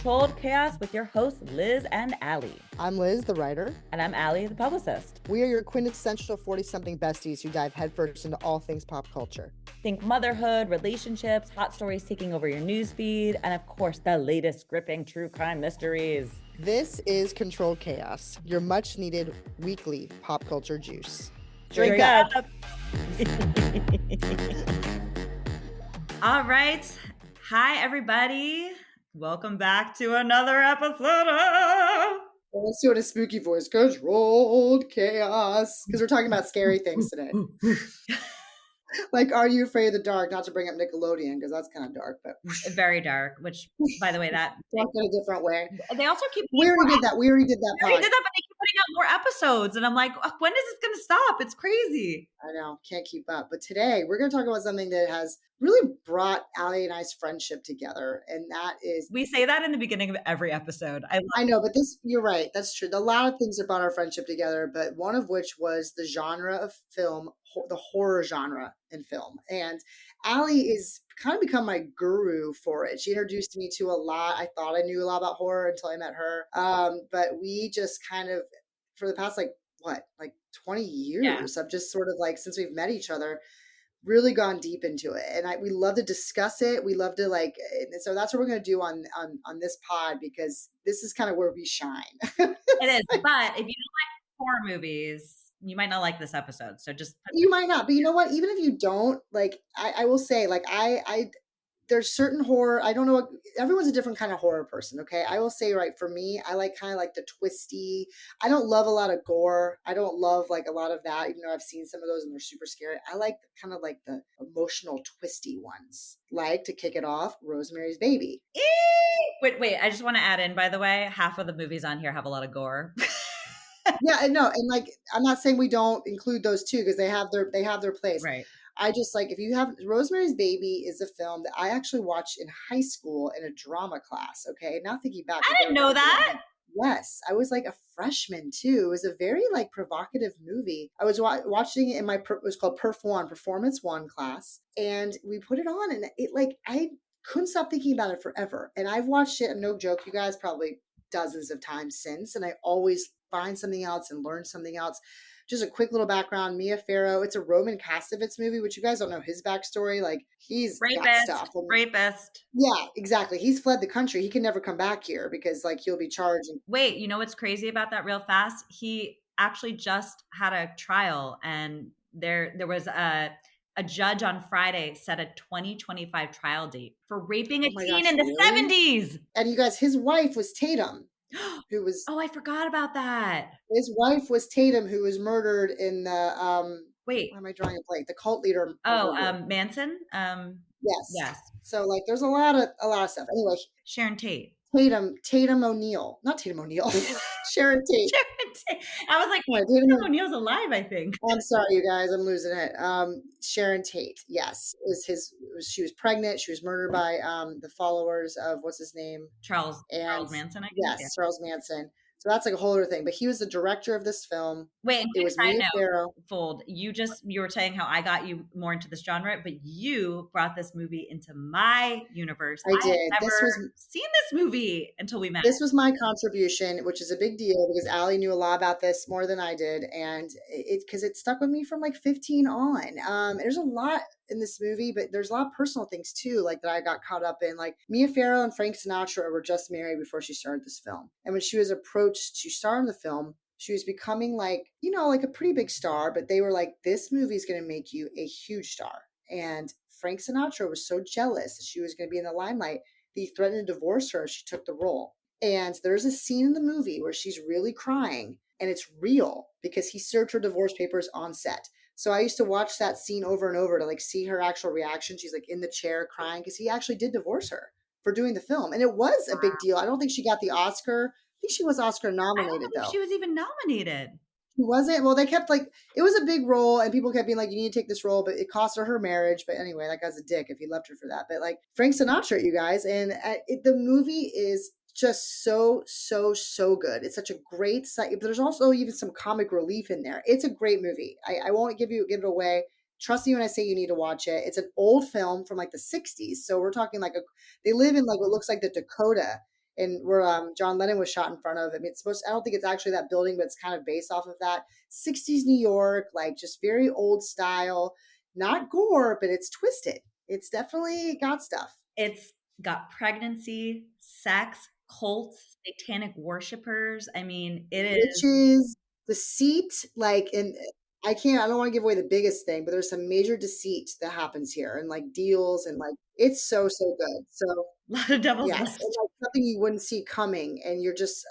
Controlled Chaos with your hosts, Liz and Allie. I'm Liz, the writer. And I'm Allie, the publicist. We are your quintessential 40-something besties who dive headfirst into all things pop culture. Think motherhood, relationships, hot stories taking over your newsfeed, and of course, the latest gripping true crime mysteries. This is Controlled Chaos, your much-needed weekly pop culture juice. Drink up. All right. Hi, everybody. Welcome back to another episode of... Let's do it in a spooky voice. Controlled Chaos. Because we're talking about scary things today. Like, Are You Afraid of the Dark? Not to bring up Nickelodeon, because that's kind of dark, but... Very dark, which, by the way, that... Dark in a different way. They also keep... We already did that. But they keep putting out more episodes, and I'm like, when is this going to stop? It's crazy. I know, can't keep up. But today, we're going to talk about something that has really brought Allie and I's friendship together, and that is... We say that in the beginning of every episode. I know, but you're right. That's true. A lot of things that brought our friendship together, but one of which was the genre of film, the horror genre in film. And Allie is kind of become my guru for it. She introduced me to a lot. I thought I knew a lot about horror until I met her. But we just kind of, for the past 20 years, I've just sort of since we've met each other, really gone deep into it. And we love to discuss it. We love to and so that's what we're going to do on this pod, because this is kind of where we shine. It is. But if you don't like horror movies, you might not like this episode. So you might not, but you know what? Even if you don't, I will say, there's certain horror. I don't know. Everyone's a different kind of horror person. Okay. I will say, for me, I kind of like the twisty. I don't love a lot of gore. I don't love a lot of that, even though I've seen some of those and they're super scary. I like kind of the emotional twisty ones. To kick it off, Rosemary's Baby. Wait. I just want to add in, by the way, half of the movies on here have a lot of gore. Yeah, I know. And I'm not saying we don't include those too, because they have their place. Right. I just if you have Rosemary's Baby is a film that I actually watched in high school in a drama class. Okay. Now thinking back. I didn't know that. Yes. I was a freshman too. It was a very provocative movie. I was watching it in it was called Performance 1 class. And we put it on and it I couldn't stop thinking about it forever. And I've watched it, no joke, you guys, probably dozens of times since. And I always find something else and learn something else. Just a quick little background. Mia Farrow. It's a Roman Kastovitz movie, which you guys don't know his backstory. He's got stuff. Rapist. Yeah, exactly. He's fled the country. He can never come back here because he'll be charged. Wait, you know what's crazy about that real fast? He actually just had a trial, and there was a judge on Friday set a 2025 trial date for raping a teen in the 70s. And you guys, his wife was Tatum. Who was I forgot about that. His wife was Tatum, who was murdered in the wait, why am I drawing a blank? The cult leader. Manson. Yes. So there's a lot of stuff. Anyway, Sharon Tate. Tatum O'Neal, not Tatum O'Neal. Sharon Tate. I was like, Tatum O'Neal's alive, I think. I'm sorry, you guys, I'm losing it. Sharon Tate, yes, she was pregnant. She was murdered by the followers of what's his name, Charles Manson. I guess. Yes, yeah. Charles Manson. So that's a whole other thing. But he was the director of this film. Wait, it was Mia Farrow. Fold. You were saying how I got you more into this genre, but you brought this movie into my universe. I did. I've never seen this movie until we met. This was my contribution, which is a big deal because Allie knew a lot about this more than I did, and because it stuck with me from 15 on. There's a lot in this movie, but there's a lot of personal things too, that I got caught up in. Mia Farrow and Frank Sinatra were just married before she started this film, and when she was approached to star in the film, she was becoming a pretty big star, but they were this movie is going to make you a huge star. And Frank Sinatra was so jealous that she was going to be in the limelight that he threatened to divorce her if she took the role. And there's a scene in the movie where she's really crying, and it's real because he served her divorce papers on set. So I used to watch that scene over and over to see her actual reaction. She's in the chair crying because he actually did divorce her for doing the film. And it was a big deal. I don't think she got the Oscar. I think she was Oscar nominated, though. She was even nominated. She wasn't? Well, they kept it was a big role, and people kept being you need to take this role, but it cost her marriage. But anyway, that guy's a dick if he left her for that. But Frank Sinatra, you guys. And the movie is just so good. It's such a great sight. There's also even some comic relief in there. It's a great movie. I won't give it away. Trust me when I say you need to watch it. It's an old film from the 60s. So we're talking they live in what looks like the Dakota. and where John Lennon was shot in front of. I mean, I don't think it's actually that building, but it's kind of based off of that. 60s New York, like just very old style, not gore, but it's twisted. It's definitely got stuff. It's got pregnancy, sex, cults, satanic worshipers. I mean, it is. Witches, deceit, like, and I don't want to give away the biggest thing, but there's some major deceit that happens here and like deals and like, it's so, so good. So A lot of devil's yes, list. and like something you wouldn't see coming, and you're just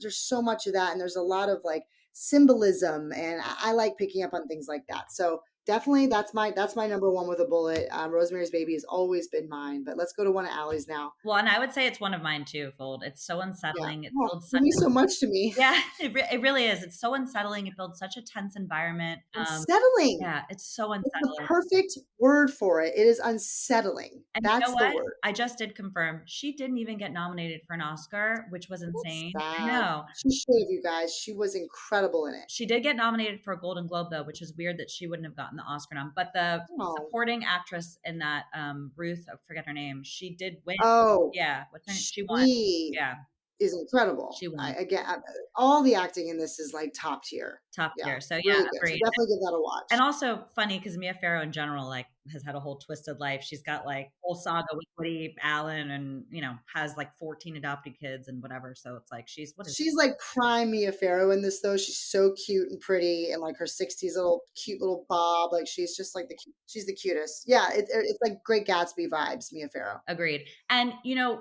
there's so much of that, and there's a lot of like symbolism, and I like picking up on things like that. So definitely that's my number one with a bullet. Rosemary's Baby has always been mine, but let's go to one of Allie's now. Well, and I would say it's one of mine too, Fold. It's so Yeah, unsettling. It oh, builds it such means so much to me. yeah, it really is. It's so unsettling. It builds such a tense environment. Unsettling. Yeah, it's so It's the unsettling. perfect word for it. It is unsettling. And you know That's the what? word. I just did confirm she didn't even get nominated for an Oscar, which was That's insane. I sad. know. She should have, you guys. She was incredible in it. She did get nominated for a Golden Globe though, which is weird that she wouldn't have gotten the Oscar nom. But the Oh, supporting actress in that, Ruth, I forget her name, she did win. oh, Yeah, what's her name? She won. she Yeah, is incredible. she won. All the acting in this is like top tier. Top Yeah, tier. So yeah, really good. So agreed. definitely give that a watch. And also funny because Mia Farrow in general, like, has had a whole twisted life. She's got like whole saga with Woody Allen, and has like 14 adopted kids and whatever. So it's like she's like prime Mia Farrow in this though. She's so cute and pretty, and like her 60s little cute little bob. Like she's just like she's the cutest. Yeah, it's like Great Gatsby vibes, Mia Farrow. Agreed. And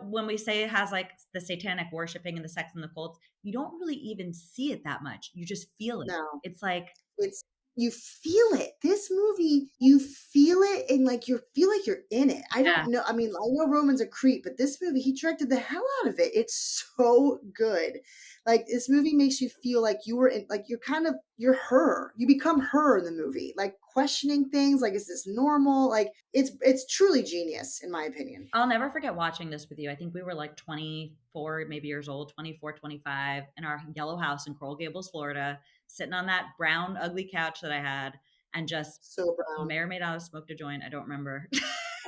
when we say it has like the satanic worshiping and the sex and the cults, you don't really even see it that much. You just feel it. No, it's like you feel it. This movie, you feel it, and like you feel like you're in it. I don't know. I mean, I know Roman's a creep, but this movie, he directed the hell out of it. It's so good. Like this movie makes you feel like you were in, like you're her. You become her in the movie, like questioning things. Like, is this normal? Like, it's truly genius, in my opinion. I'll never forget watching this with you. I think we were like 24, maybe years old, 24, 25, in our yellow house in Coral Gables, Florida, sitting on that brown, ugly couch that I had, and just so brown. May or may not have smoked a joint. I don't remember.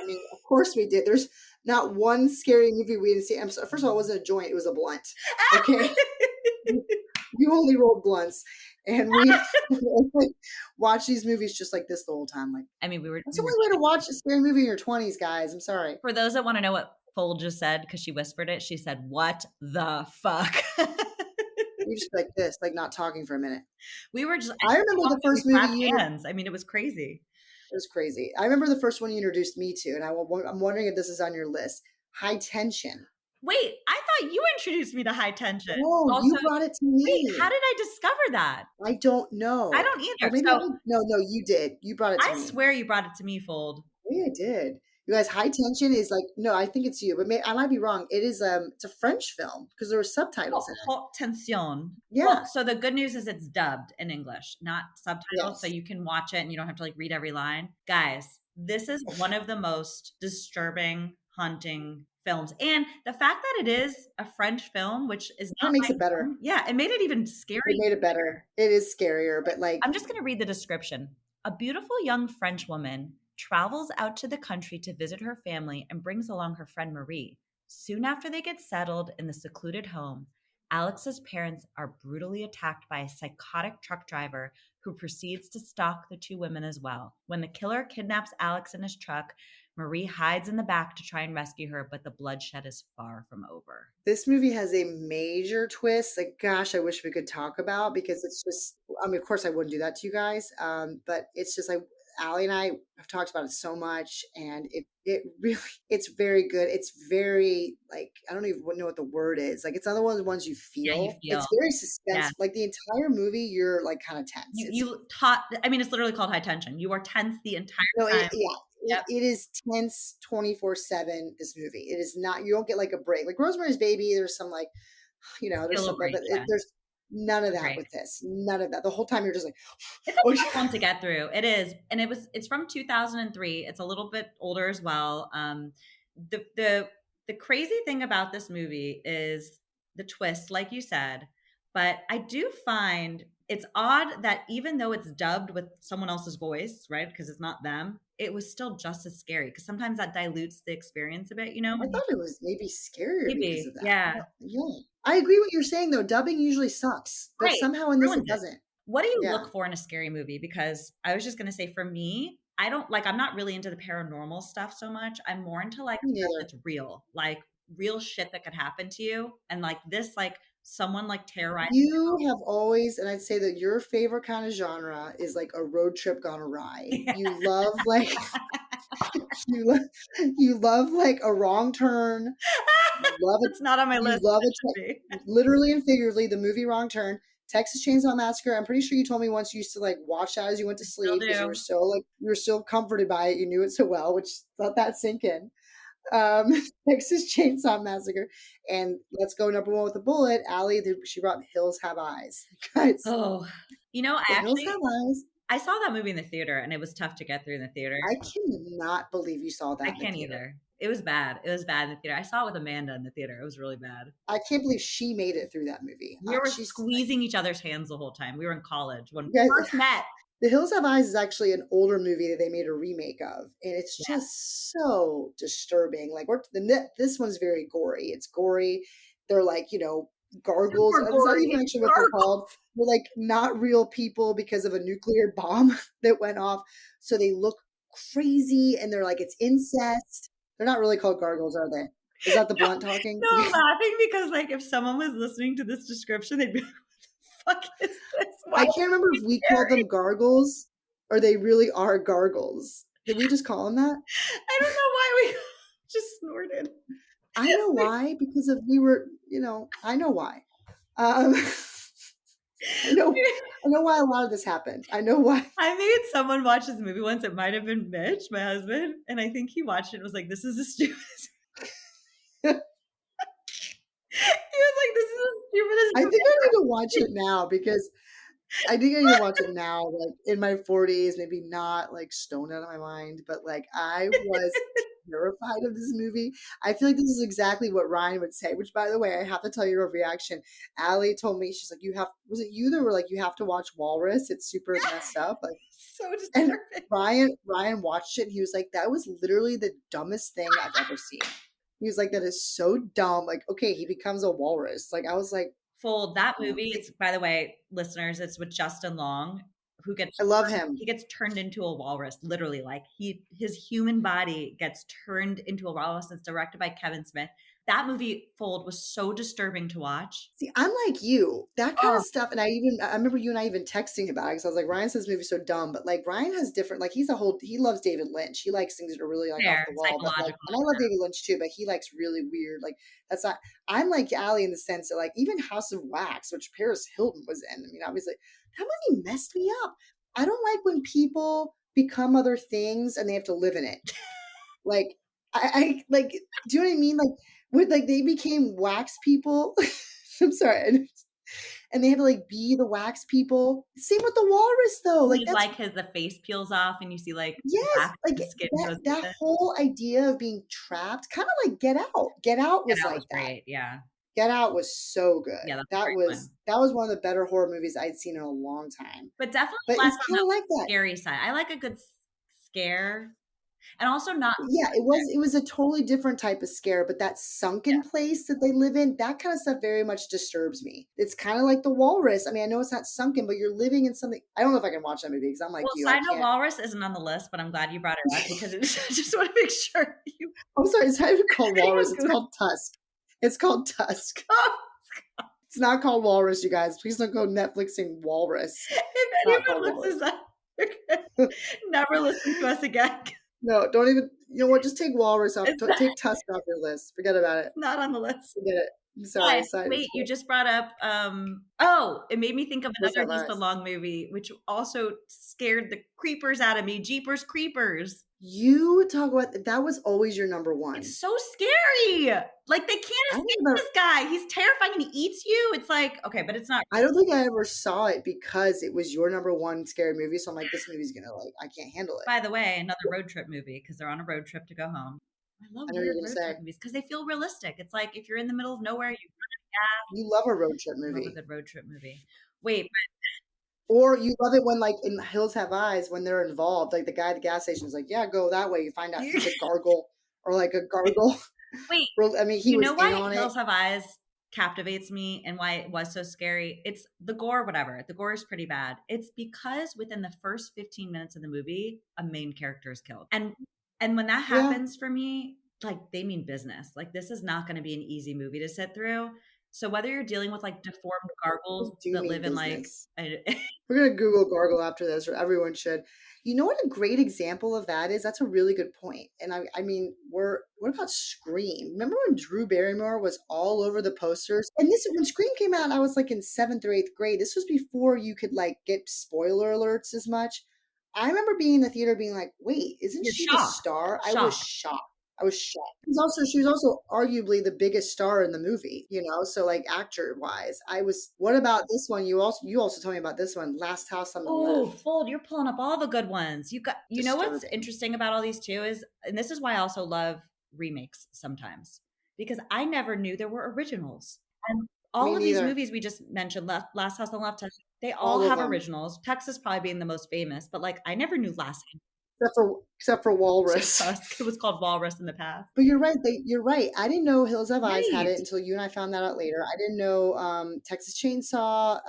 I mean, of course we did. There's not one scary movie we didn't see. First of all, it wasn't a joint; it was a blunt. Okay, we only rolled blunts, and we watch these movies just like this the whole time. Like, I mean, that's the only way to watch a scary movie in your 20s, guys. I'm sorry. For those that want to know what Fold just said, because she whispered it, she said, "What the fuck?" You just like this, like not talking for a minute. We were just. I remember the first movie. Hands. I mean, it was crazy. It was crazy. I remember the first one you introduced me to, and I'm wondering if this is on your list. High Tension. Wait, I thought you introduced me to High Tension. No, also, you brought it to me. Wait, how did I discover that? I don't know. I don't either. No, you did. You brought it to me. I swear you brought it to me, Fold. Yeah, I did. You guys, High Tension is like, no, I think it's you, but I might be wrong. It is it's a French film because there were subtitles in it. Haute Tension. Yeah. Well, so the good news is it's dubbed in English, not subtitles, yes. So you can watch it and you don't have to like read every line. Guys, this is one of the most disturbing, haunting films. And the fact that it is a French film, which is not makes it better. Yeah, it made it even scary. It made it better. It is scarier, but like I'm just going to read the description. A beautiful young French woman travels out to the country to visit her family and brings along her friend Marie. Soon after they get settled in the secluded home, Alex's parents are brutally attacked by a psychotic truck driver who proceeds to stalk the two women as well. When the killer kidnaps Alex in his truck, Marie hides in the back to try and rescue her, but the bloodshed is far from over. This movie has a major twist. Like, gosh, I wish we could talk about, because it's just, I mean, of course I wouldn't do that to you guys. But it's just like, Allie and I have talked about it so much, and it really, it's very good. It's very, like, I don't even know what the word is. Like, it's not one of the ones you feel. Yeah, you feel. It's very suspense. Yeah. Like the entire movie, you're like kind of tense. I mean, it's literally called High Tension. You are tense the entire time. Yep. It is tense 24/7. This movie, it is not. You don't get like a break. Like Rosemary's Baby, there's some like, there's some, break, but there's none of that with this. None of that. The whole time you're just like, it's a tough one to get through. It is, and it's from 2003. It's a little bit older as well. The crazy thing about this movie is the twist, like you said. But I do find it's odd that even though it's dubbed with someone else's voice, right? Because it's not them, it was still just as scary. Because sometimes that dilutes the experience a bit, you know? I thought it was maybe scarier because of Maybe, that. yeah. Yeah. I agree what you're saying though. Dubbing usually sucks, but Right. somehow in this it Ruins it. doesn't. What do you Yeah. look for in a scary movie? Because I was just gonna say, for me, I don't like. I'm not really into the paranormal stuff so much. I'm more into like Me stuff neither. that's real, like real shit that could happen to you, and like this, like someone like terrorizing. You have always, and I'd say that your favorite kind of genre is like a road trip gone awry. You love like you love like a wrong turn. You love it. It's not on my You list. love But it it. should be. Literally and figuratively, the movie Wrong Turn, Texas Chainsaw Massacre. I'm pretty sure you told me once you used to like watch that as you went to Still sleep because do. you were still comforted by it. You knew it so well, which let that sink in. Texas Chainsaw Massacre, and let's go number one with a bullet. Allie, she brought Hills Have Eyes, guys. Oh, you know, The Hills Have Eyes. I saw that movie in the theater, and it was tough to get through in the theater. I cannot believe you saw that I in the can't theater. either. It was bad. It was bad in the theater. I saw it with Amanda in the theater. It was really bad. I can't believe she made it through that movie. We were She's squeezing each other's hands the whole time. We were in college when you we guys, first met. The Hills Have Eyes is actually an older movie that they made a remake of, and it's Yeah. just so disturbing. Like this one's very gory. It's gory. They're like, gargles. Super It's not gory. even actually what they're called. They're like not real people because of a nuclear bomb that went off. So they look crazy, and they're like it's incest. They're not really called gargles, are they? Is that the blunt talking? No, I'm laughing because like if someone was listening to this description, they'd be like, "What the fuck is this?" I can't remember if we called them gargles or they really are gargles. Did we just call them that? I don't know why we just snorted. I know why, because we were, I know why. I know why a lot of this happened. I know why. I made someone watch this movie once. It might have been Mitch, my husband, and I think he watched it and was like, "This is the stupidest." He was like, "This is the stupidest." I think I need to watch it now because I think I need to watch it now, like in my 40s, maybe not like stoned out of my mind, but like I was terrified of this movie. I feel like this is exactly what Ryan would say, which by the way, I have to tell you a reaction. Allie told me, she's like, was it you that were like, you have to watch Walrus? It's super messed up. Like, So and disturbing. Ryan watched it and he was like, that was literally the dumbest thing I've ever seen. He was like, that is so dumb. Like, okay, he becomes a walrus. Like, I was like, Fold that movie. It's, by the way, listeners, it's with Justin Long, who gets I love him. He gets turned into a walrus, literally. Like his human body gets turned into a walrus. It's directed by Kevin Smith. That movie, Fold, was so disturbing to watch. See, I'm like you, that kind of stuff. And I remember you and I even texting about it because I was like, Ryan says this movie's so dumb, but like Ryan has different, like he loves David Lynch. He likes things that are really like off Fair, the wall. But like, and I love David Lynch too, but he likes really weird. Like that's not. I'm like Allie in the sense that like even House of Wax, which Paris Hilton was in. I mean, obviously that movie messed me up. I don't like when people become other things and they have to live in it. Like I like, do you know what I mean? Like with like they became wax people. I'm sorry. And they had to like be the wax people. Same with the walrus though. Like that's like the face peels off and you see like yes, like skin that whole idea of being trapped, kind of like Get Out. Get Out was like that. Great, yeah. Get Out was so good. Yeah, that was one of the better horror movies I'd seen in a long time. But definitely it's kind of like that scary side. I like a good scare. And also not it was a totally different type of scare, but that sunken place that they live in, that kind of stuff very much disturbs me. It's kind of like the walrus. I mean, I know it's not sunken, but you're living in something. I don't know if I can watch that movie because I'm like you. Side note, Walrus isn't on the list, but I'm glad you brought it up because I just want to make sure you. I'm sorry, it's not even called Walrus. It's called Tusk. It's called Tusk. Oh, it's not called Walrus, you guys. Please don't go Netflixing Walrus. If anyone looks this up, never listen to us again. No, don't even. You know what? Just take Walrus off. Take Tusk off your list. Forget about it. Not on the list. Forget it. I'm sorry. Wait, you just brought up. It made me think of another Lisa Long movie, which also scared the creepers out of me. Jeepers Creepers. You talk about that was always your number one. It's so scary. Like they can't escape this guy. He's terrifying and he eats you. It's like, okay, but it's not. I don't think I ever saw it because it was your number one scary movie. So I'm like, this movie's gonna I can't handle it. By the way, another road trip movie because they're on a road trip to go home. I love road trip movies because they feel realistic. It's like if you're in the middle of nowhere, you run out of gas. You love a road trip movie. I love a good road trip movie. Wait, but Or you love it when, like, in Hills Have Eyes, when they're involved, like, the guy at the gas station is like, "Yeah, go that way." You find out he's a gargle or, like, a gargle. Wait, I mean, he you was know in why on it. Hills Have Eyes captivates me and why it was so scary? It's the gore, whatever. The gore is pretty bad. It's because within the first 15 minutes of the movie, a main character is killed. And when that Yeah, happens for me, like they mean business. Like this is not going to be an easy movie to sit through. So whether you're dealing with like deformed they gargles do that mean live in like business. We're gonna Google gargle after this, or everyone should. You know what a great example of that is? That's a really good point. And I mean, what about Scream? Remember when Drew Barrymore was all over the posters? And this when Scream came out, I was like in seventh or eighth grade. This was before you could like get spoiler alerts as much. I remember being in the theater being like, wait, isn't you're she the shocked. star? I was Shocked. shocked. I was shocked. She was also arguably the biggest star in the movie, so like actor wise. I was what about this one? You also told me about this one, Last House on the Oh, Left. Fold, you're pulling up all the good ones. You know what's Disturbing. interesting about all these too is, and this is why I also love remakes sometimes, because I never knew there were originals. And Me all of these neither. movies we just mentioned, Last House on the Left, they all All of have them. originals. Texas probably being the most famous, but like I never knew Last Except for Walrus. House. It was called Walrus in the past. But you're right. You're right. I didn't know Hills Have Eyes had Right. it until you and I found that out later. I didn't know Texas Chainsaw,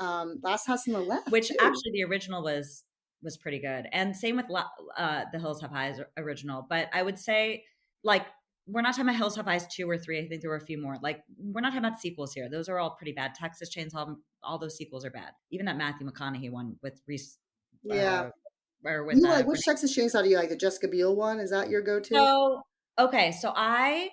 Last House on the Left Which too. actually the original was pretty good, and same with the Hills Have Eyes original. But I would say like we're not talking about Hills Have Eyes 2 or 3. I think there were a few more. Like we're not talking about sequels here. Those are all pretty bad. Texas Chainsaw, all those sequels are bad. Even that Matthew McConaughey one with Reese Yeah. uh, or with You like which Renee. Texas Chainsaw do you like? The Jessica Biel one? Is that your go-to? So okay, so I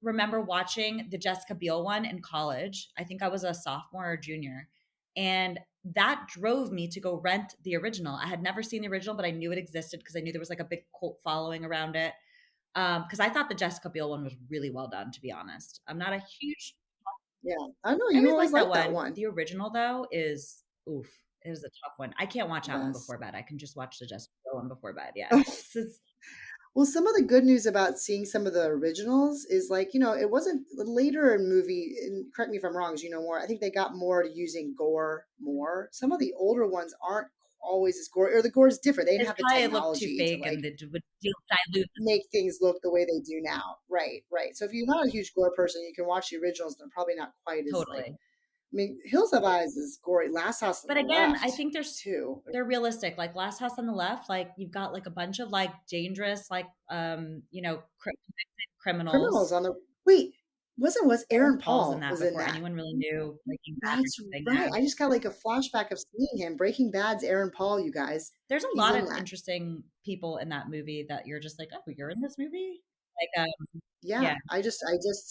remember watching the Jessica Biel one in college. I think I was a sophomore or junior. And that drove me to go rent the original. I had never seen the original, but I knew it existed because I knew there was like a big cult following around it. Because I thought the Jessica Biel one was really well done, to be honest. I'm not a huge, Yeah. I know I you always always like that liked that one. one. The original, though, is oof. It is a tough one. I can't watch The that one best. before bed. I can just watch the Jessica Biel one before bed. Yeah. It's Well, some of the good news about seeing some of the originals is like, it wasn't later in movie, and correct me if I'm wrong, as you know more. I think they got more to using gore more. Some of the older ones aren't always as gore, or the gore is different. They didn't it's have the probably looked too technology to fake like and it would dilute make things look the way they do now. Right, right. So if you're not a huge gore person, you can watch the originals. They're probably not quite as like, totally. I mean, Hills Have Eyes is gory. Last House on But the again, I Left, think too. they're realistic. Like Last House on the Left, like you've got like a bunch of like dangerous, like criminals. Criminals on the wait, was Aaron Aaron Paul's in Paul that was in before that. anyone really knew Breaking Bad or That's anything. right. Yeah. I just got like a flashback of seeing him. Breaking Bad's Aaron Paul, you guys. There's a He's lot in of that. interesting people in that movie that you're just like, oh, you're in this movie? Like, Yeah, yeah. I just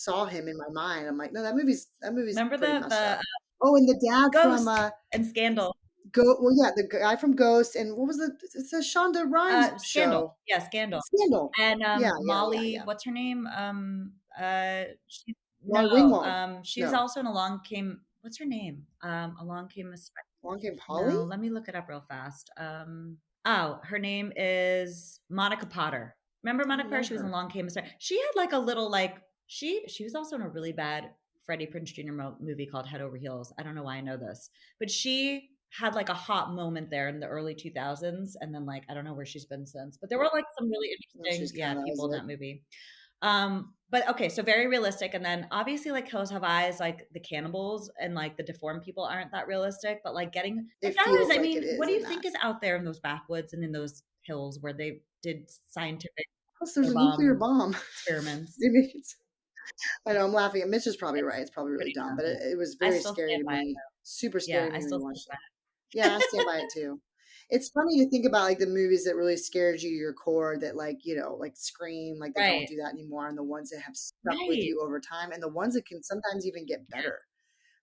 saw him in my mind. I'm like, no, that movie's Remember pretty the messed up. Oh, and the dad from Ghost and Scandal? the guy from Ghost, and what was it's a Shonda Rhimes Scandal. show. Yeah, Scandal. Scandal. And Yeah, yeah, yeah, Molly, yeah. what's her name? She, Molly no, Ringwald. she's No. also in Along Came. What's her name? Along Came a Long Came Polly? No, let me look it up real fast. Oh, her name is Monica Potter. Remember I don't Monica Potter? know She was in her. Along Came a She had like a little like she was also in a really bad Freddie Prinze Jr. Movie called Head Over Heels. I don't know why I know this, but she had like a hot moment there in the early 2000s, and then like I don't know where she's been since. But there were like some really No, interesting she's kind of people in it. that movie. But okay, so very realistic, and then obviously like Hills Have Eyes, like the cannibals and like the deformed people aren't that realistic, but like getting It it does. feels I like it mean, what is do in you that. think is out there in those backwoods and in those hills where they did scientific Plus, there's a nuclear bomb bomb. experiments? I know I'm laughing. And Mitch is probably It's right. It's probably really pretty dumb, but it, normal. it was I very still scary stand to by it me. though. Super Yeah, scary to I me when still you stand watched by it. Yeah, I stand by it too. It's funny to think about like the movies that really scared you to your core that like, like Scream, like it. they don't Right. do that anymore, and the ones that have stuck with Right. you over time, and the ones that can sometimes even get better.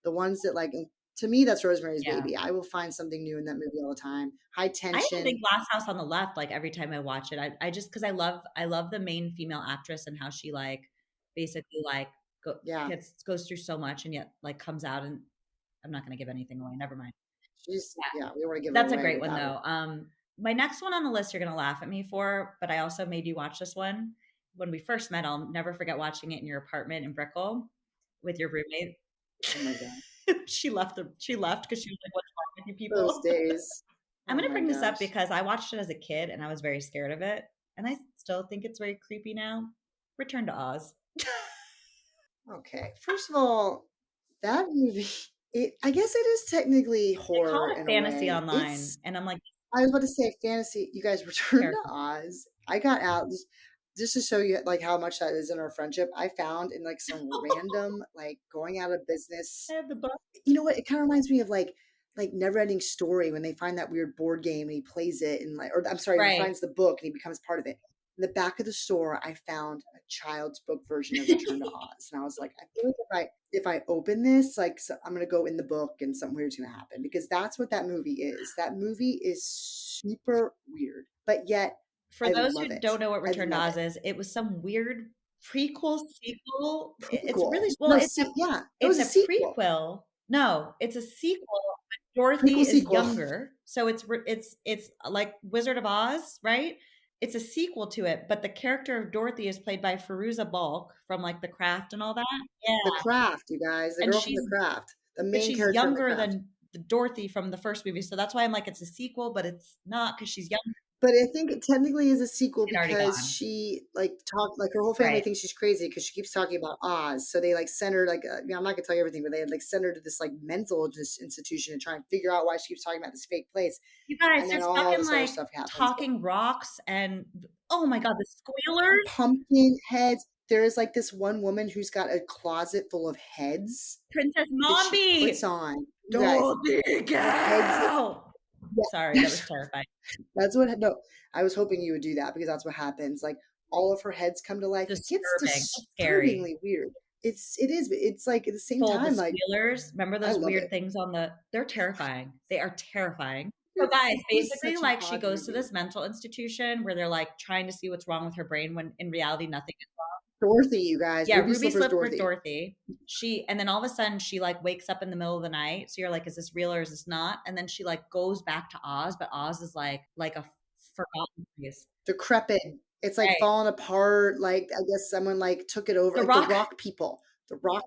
The ones that like to me, that's Rosemary's Yeah. Baby. I will find something new in that movie all the time. High I even think tension. Last House on the Left, like every time I watch it, I just because I love the main female actress and how she like basically like Yeah. goes through so much and yet like comes out and I'm not going to give anything away. Never mind. Yeah, we don't want to give her That's a away great one without her. though. My next one on the list you're gonna laugh at me for, but I also made you watch this one when we first met. I'll never forget watching it in your apartment in Brickell with your roommate. Oh my God. She left because she was like, "What's wrong with you Those people?" days. I'm Oh gonna my bring this up gosh. because I watched it as a kid and I was very scared of it, and I still think it's very creepy now. Return to Oz. Okay. First of all, that movie, I guess it is technically They call horror it in a fantasy way. online, and I'm like, I was about to say fantasy. You guys Return to terrified. Oz. I got out just to show you like how much that is in our friendship. I found in like some random like going out of I business. have the book. You know what? It kind of reminds me of like Never Ending Story when they find that weird board game and he plays it and like, or I'm sorry, he Right. finds the book and he becomes part of it. In the back of the store, I found a child's book version of Return to Oz, and I was like, I feel like if I open this, like so I'm gonna go in the book and something weird's gonna happen because that's what that movie is. That movie is super weird, but yet For I those love who it. don't know what I Return to love Oz it. is, it was some weird prequel sequel. It's Prequel. really well. No, see, yeah, it was It's a a sequel. prequel. No, it's a sequel. But Dorothy Prequel is sequel. younger, so it's like Wizard of Oz, right? It's a sequel to it, but the character of Dorothy is played by Firuza Balk from like The Craft and all that. Yeah, The Craft, you guys, the and girl from The Craft, the but main she's character in The younger Craft. than the Dorothy from the first movie, so that's why I'm like it's a sequel, but it's not because she's young. But I think it technically is a sequel She'd already because gone. she like talk like her whole family Right. thinks she's crazy because she keeps talking about Oz. So they like send her like I'm not gonna tell you everything, but they had like send her to this like mental institution and try and figure out why she keeps talking about this fake place. You guys, And then there's all fucking this other like stuff happens. talking rocks and oh my god, the squealers. Pumpkin heads. There is like this one woman who's got a closet full of heads Princess that she puts Mombi. on. You guys, Dorothy, the heads that girl. Sorry, yeah. that was terrifying. That's what no, I was hoping you would do that because that's what happens. Like all of her heads come to life. It gets Disturbing. That's scary. disturbingly weird. It is, but it's like at the same Full the time, like squealers. Remember I those love weird it. things on the they're terrifying. They are terrifying. So guys, It was basically such an like she odd goes to movie. this mental institution where they're like trying to see what's wrong with her brain when in reality nothing is. Dorothy, you guys. Yeah, Ruby Ruby Slippers slipped with Dorothy. Dorothy. And then all of a sudden she like wakes up in the middle of the night. So you're like, is this real or is this not? And then she like goes back to Oz, but Oz is like a forgotten place. Decrepit. It's like Right. falling apart. Like I guess someone like took it over. The Like the Rock. rock people. The rock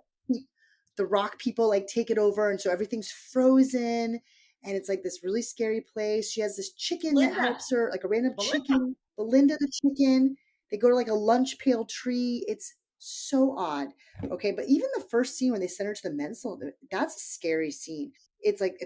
the rock people like take it over and so everything's frozen and it's like this really scary place. She has this chicken that Belinda. helps her, like a random Belinda. chicken. Belinda the chicken. They go to like a lunch pail tree. It's so odd. Okay, but even the first scene when they send her to the mental, that's a scary scene. It's like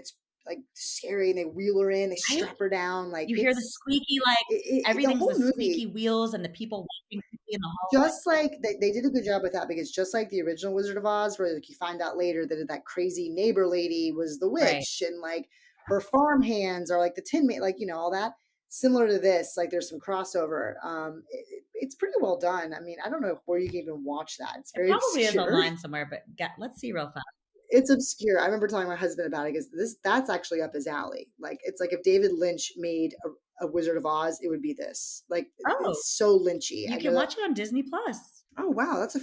scary and they wheel her in, they Right? strap her down. Like You hear the squeaky, like the everything's whole the squeaky movie wheels and the people walking quickly in the hallway. just like they did a good job with that because just like the original Wizard of Oz, where like you find out later that that crazy neighbor lady was the Right. witch, and like her farm hands are like the Tin Man, like all that. Similar to this, like there's some crossover. It's pretty well done. I mean, I don't know where you can even watch that. It's It very probably is obscure. online somewhere, but let's see real fast. It's obscure. I remember telling my husband about it because that's actually up his alley. Like it's like if David Lynch made a Wizard of Oz, it would be this. Like Oh, it's so Lynchy. you I can know that. watch it on Disney Plus. Oh wow, that's a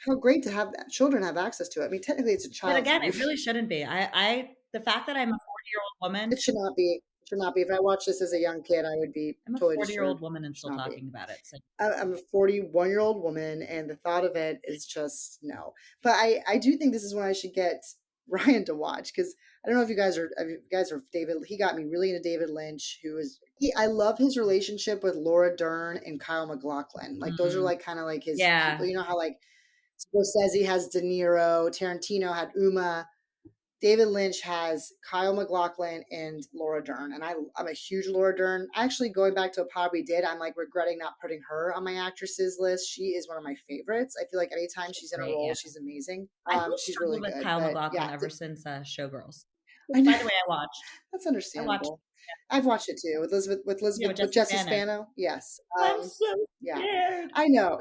how great to have that. Children have access to it. I mean, technically, it's a But child's again, it movie. really shouldn't be. The fact that I'm a 40-year-old woman, It should not be. It should not be. If I watched this as a young kid, I would be I'm a totally 40-year-old disturbed. woman and It should still not be. talking about it. So I'm a 41-year-old woman, and the thought of it is just no. But I do think this is when I should get Ryan to watch because I don't know if you guys are David. He got me really into David Lynch, who is I love his relationship with Laura Dern and Kyle MacLachlan. Like those are like kind of like his yeah. people. You know how like Scorsese has De Niro, Tarantino had Uma. David Lynch has Kyle MacLachlan and Laura Dern, and I'm a huge Laura Dern. Actually, going back to a pod we did, I'm like regretting not putting her on my actresses list. She is one of my favorites. I feel like anytime she's in a Great, role, yeah. she's amazing. I've She's struggled really with good. Kyle But MacLachlan yeah, ever since Showgirls. I Which, know by the way, I watched. that's I watched. understandable. I've watched it too with Yeah, with with Jesse Jesse Spano. Spano. Yes, I'm so yeah, scared. I know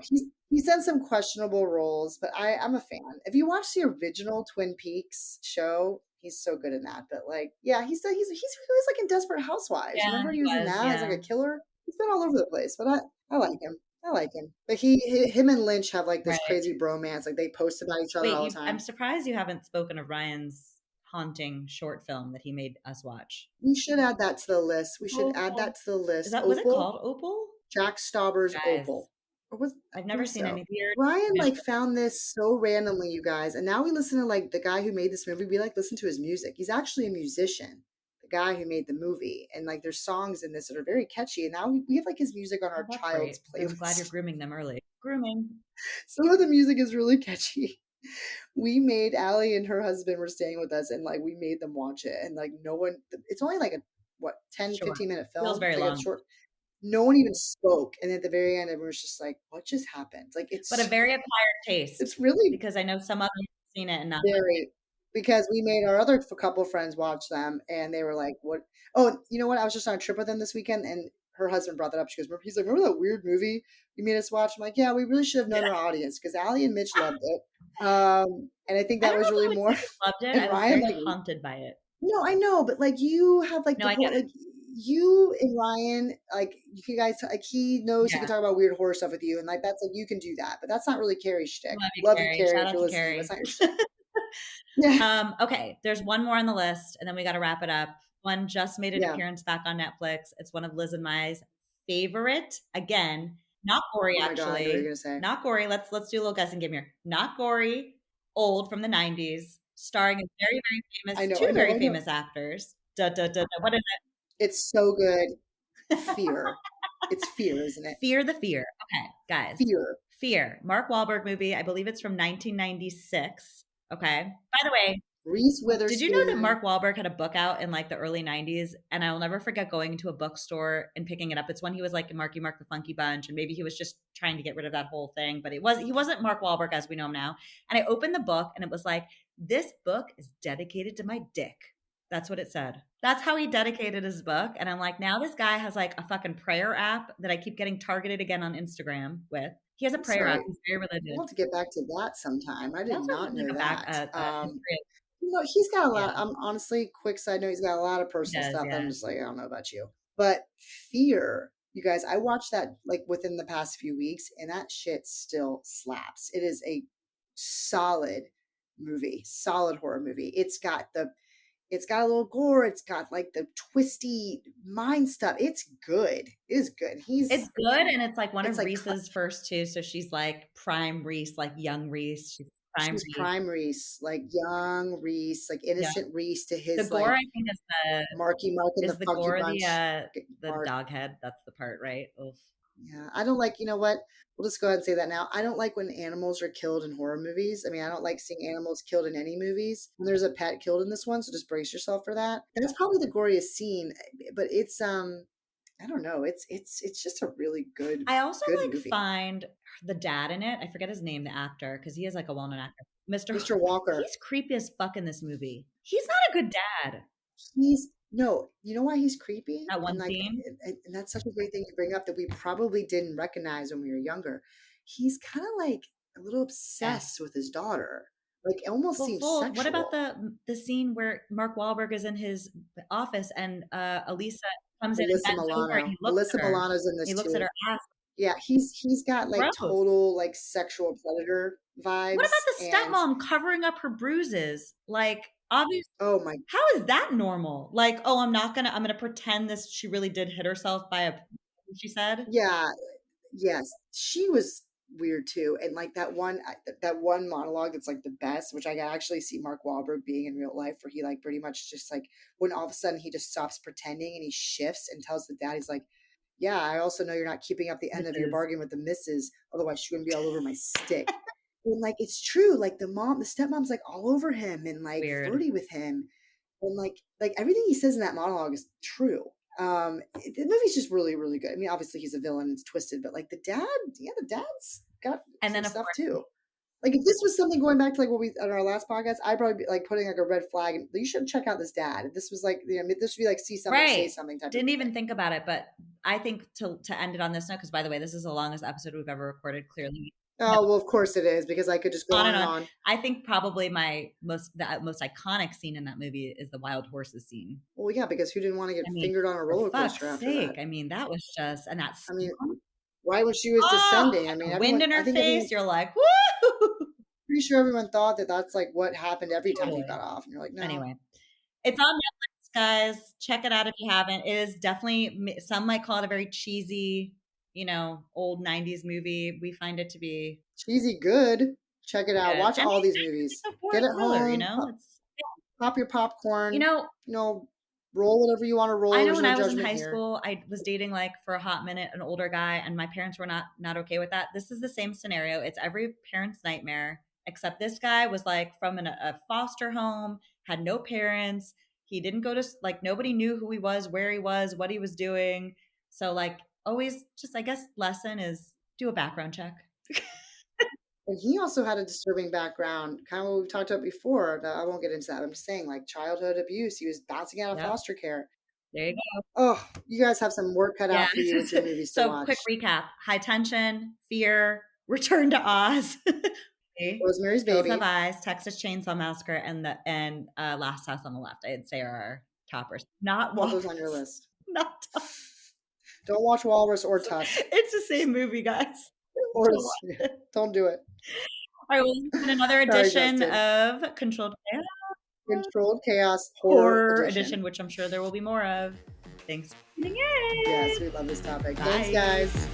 he's done some questionable roles, but I'm a fan. If you watch the original Twin Peaks show, he's so good in that. But like, yeah, he was like in Desperate Housewives. Yeah, Remember he he was in was. that as like Yeah. a killer. He's been all over the place, but I like him. I like him. But him and Lynch have like this Right. crazy bromance. Like they post about each other all the I'm time. surprised you haven't spoken of Ryan's haunting short film that he made us watch. We should add that to the list. We should add Opal. that to the list. Was it Opal. called Opal? Jack Stauber's Guys, Opal. or was I I've never think seen so. any weird Ryan like music. found this so randomly, you guys, and now we listen to like the guy who made this movie. We like listen to his music. He's actually a musician, the guy who made the movie, and like there's songs in this that are very catchy. And now we have like his music on Oh, our that's child's great. I'm glad you're playlist. grooming them early. Grooming. Some of the music is really catchy. We made Allie and her husband were staying with us, and like we made them watch it, and like no one. It's only like a what 10, Sure. 15 minute Feels film. very It's like a long, short. No one even spoke, and at the very end, everyone was just like, "What just happened?" Like but a very acquired it's taste really because I know some others have seen it and not. very because we made our other couple friends watch them, and they were like, "What?" Oh, you know what? I was just on a trip with them this weekend, and her husband brought that up. She goes, "He's like, remember that weird movie you made us watch?" I'm like, "Yeah, we really should have known Yeah. our audience because Allie and Mitch loved it." And I think I that don't know was if I really would more. say I loved it. And I was Ryan, very like, haunted by it. no, I know, but like you have like No, the I whole get it. like you and Ryan, like you guys, like he knows he can Yeah. talk about weird horror stuff with you, and like that's like you can do that, but that's not really Carrie's shtick. Love you, Love you, Carrie. Carrie, Shout if out you're to listening, but it's Carrie. not your shtick. Yeah, Okay, there's one more on the list, and then we got to wrap it up. One just made an yeah. appearance back on Netflix. It's one of Liz and my favorite. Again, not gory, Oh my god, I know what you're actually. gonna say. Not gory. Let's do a little guessing game here. Not gory. Old from the '90s, starring a very very I famous know, I two know, very I know. famous actors. Da, da, da, da. What is It's so good. it? Fear. It's Fear, isn't it? Fear the Fear. Okay, guys. Fear. Fear. Mark Wahlberg movie. I believe it's from 1996. Okay. By the way, Reese did you know that Witherspoon. Mark Wahlberg had a book out in like the early 90s? And I'll never forget going into a bookstore and picking it up. It's when he was like Marky Mark the Funky Bunch, and maybe he was just trying to get rid of that whole thing, but he wasn't Mark Wahlberg as we know him now. And I opened the book and it was like, this book is dedicated to my dick. That's what it said. That's how he dedicated his book. And I'm like, now this guy has like a fucking prayer app that I keep getting targeted again on Instagram with. He has a I'm prayer app. sorry. He's very We'll religious. have to get back to that sometime. I He did also has not like know a back that. history of, He's got a yeah, lot. Honestly, quick side note, he's got a lot of he personal does, stuff that I'm yeah. just like, I don't know about you. But Fear, you guys, I watched that like within the past few weeks, and that shit still slaps. It is a solid movie, solid horror movie. It's got a little gore. It's got like the twisty mind stuff. It's good. It is good. It's good, and it's like one It's of like Reese's first two. So she's like prime Reese, like young Reese. She's prime she's Reese. prime Reese, like young Reese, like Yeah. innocent Reese to The his gore, like I think, Marky Mark and the is the Funky gore Bunch. the Mark. dog head. That's the part, right? Oof. Yeah, I don't like, you know what? We'll just go ahead and say that now. I don't like when animals are killed in horror movies. I mean, I don't like seeing animals killed in any movies. And there's a pet killed in this one, so just brace yourself for that. That's probably the goriest scene, but it's I don't know. It's just a really I also good like movie. find the dad in it. I forget his name, the actor, because he is like a well-known actor. Mr. Mr. Walker. He's creepy as fuck in this movie. He's not a good dad. He's no, you know why he's creepy? That And one like scene. and that's such a great thing to bring up that we probably didn't recognize when we were younger. He's kind of like a little Yes. obsessed with his daughter. Like it almost Well, seems full. What about sexual. the scene where Mark Wahlberg is in his office and Elisa comes in and Alyssa bends over and Milano. he looks Alyssa at her. Milano's in He this looks at too. her ass. Yeah, he's got like Gross. total like sexual predator What vibes about the and stepmom covering up her bruises? Like, obviously, oh my how is that normal? Like, oh, I'm gonna pretend this she really did hit herself by a she said. yeah, yes, she was weird too, and like that one monologue that's like the best, which I can actually see Mark Wahlberg being in real life, where he like pretty much just like when all of a sudden he just stops pretending and he shifts and tells the dad, he's like, "Yeah, I also know you're not keeping up the end This of your is bargain with the missus, otherwise she's gonna be all over my stick." And like it's true, like the stepmom's like all over him and like weird. flirty with him, and like everything he says in that monologue is true. The movie's just really, really good. I mean, obviously he's a villain, it's twisted, but like the dad, yeah, the dad's got And some then of stuff course, too. Like if this was something going back to like what we on our last podcast, I'd probably be like putting like a red flag. And you should check out this dad. If this was like, you know, this would be like see something, say right. something type of Didn't movie. even think about it, but I think to end it on this note, because by the way, this is the longest episode we've ever recorded. Clearly, Oh well, of course it is because I could just go on on and and on. on. I think probably the most iconic scene in that movie is the wild horses scene. Well, yeah, because who didn't want to get I mean, fingered on a for roller fuck's coaster after sake! that? I mean, that was just and that I mean, song. right when she was Oh, descending, I mean, the wind everyone. in I her think everyone. face. You're like, woo! Pretty sure everyone thought that that's like what happened every time you Totally. got off, and you're like, no. Anyway, it's on Netflix, guys. Check it out if you haven't. It is definitely some might call it a very cheesy old 90s movie, we find it to be Cheesy good. Check it out. good. Watch And all these it's movies. a Get boring it thriller, home. It's Pop your you popcorn. know, Roll whatever you want to I roll. know There's when no I was in judgment high here. school, I was dating like for a hot minute an older guy, and my parents were not okay with that. This is the same scenario. It's every parent's nightmare, except this guy was like from a foster home, had no parents. He didn't go to like nobody knew who he was, where he was, what he was doing. So like always, just I guess lesson is do a background check. And he also had a disturbing background, kind of what we've talked about before. I won't get into that. I'm just saying, like childhood abuse. He was bouncing out of Yep. foster care. There you go. Oh, you guys have some work cut Yeah. out for you with your movies to So watch. quick recap: High Tension, Fear, Return to Oz, Rosemary's Hills Baby. Have Eyes, Texas Chainsaw Massacre, and Last House on the Left. I'd say are our toppers. Not Put those Walrus. on your list. Not Don't watch Walrus or Tusk. It's the same movie, guys. Don't do it. All right, well, this has been another Sorry, edition Justin. of Controlled Chaos Controlled Chaos Horror Edition. Edition, which I'm sure there will be more of. Thanks for tuning in. Yes, we love this topic. Bye. Thanks, guys.